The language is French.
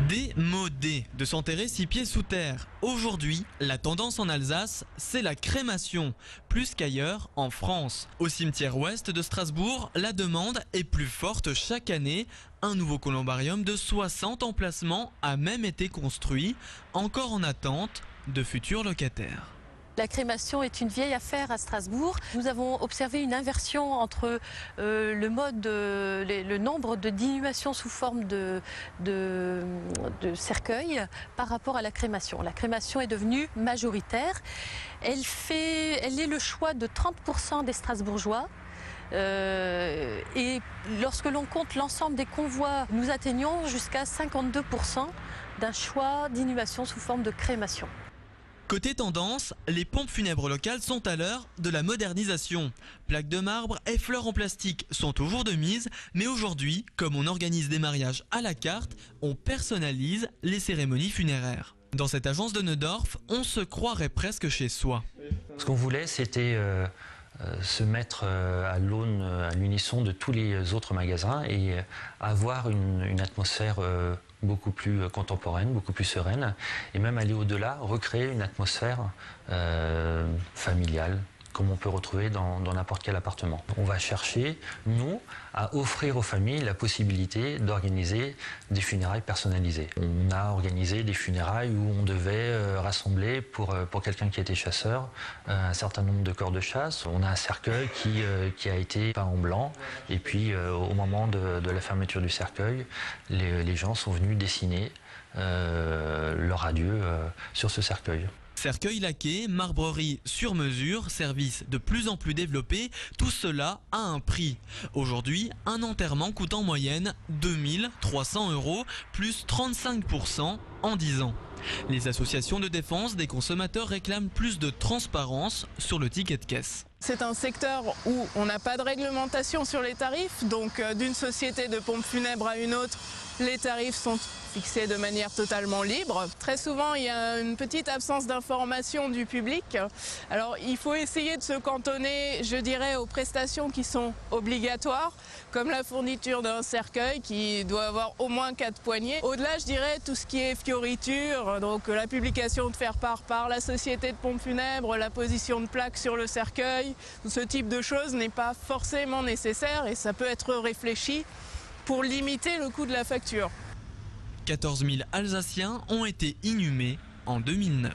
Démodé de s'enterrer 6 pieds sous terre. Aujourd'hui, la tendance en Alsace, c'est la crémation, plus qu'ailleurs en France. Au cimetière ouest de Strasbourg, la demande est plus forte chaque année. Un nouveau columbarium de 60 emplacements a même été construit, encore en attente de futurs locataires. La crémation est une vieille affaire à Strasbourg. Nous avons observé une inversion entre le nombre de d'inhumations sous forme de cercueil par rapport à la crémation. La crémation est devenue majoritaire. Elle est le choix de 30% des Strasbourgeois. Et lorsque l'on compte l'ensemble des convois, nous atteignons jusqu'à 52% d'un choix d'inhumation sous forme de crémation. Côté tendance, les pompes funèbres locales sont à l'heure de la modernisation. Plaques de marbre et fleurs en plastique sont toujours de mise, mais aujourd'hui, comme on organise des mariages à la carte, on personnalise les cérémonies funéraires. Dans cette agence de Neudorf, on se croirait presque chez soi. Ce qu'on voulait, c'était se mettre à l'aune, à l'unisson de tous les autres magasins et avoir une atmosphère beaucoup plus contemporaine, beaucoup plus sereine, et même aller au-delà, recréer une atmosphère familiale, comme on peut retrouver dans n'importe quel appartement. On va chercher, nous, à offrir aux familles la possibilité d'organiser des funérailles personnalisées. On a organisé des funérailles où on devait rassembler pour quelqu'un qui était chasseur un certain nombre de corps de chasse. On a un cercueil qui a été peint en blanc, et puis au moment de la fermeture du cercueil, les gens sont venus dessiner leur adieu sur ce cercueil. Cercueil laqué, marbrerie sur mesure, service de plus en plus développé, tout cela a un prix. Aujourd'hui, un enterrement coûte en moyenne 2300 €, plus 35% en 10 ans. Les associations de défense des consommateurs réclament plus de transparence sur le ticket de caisse. C'est un secteur où on n'a pas de réglementation sur les tarifs, donc d'une société de pompes funèbres à une autre, les tarifs sont fixés de manière totalement libre. Très souvent, il y a une petite absence d'information du public. Alors, il faut essayer de se cantonner, je dirais, aux prestations qui sont obligatoires, comme la fourniture d'un cercueil qui doit avoir au moins 4 poignées. Au-delà, je dirais, tout ce qui est fioriture, donc la publication de faire-part par la société de pompes funèbres, la position de plaques sur le cercueil, ce type de choses n'est pas forcément nécessaire et ça peut être réfléchi pour limiter le coût de la facture. 14 000 Alsaciens ont été inhumés en 2009.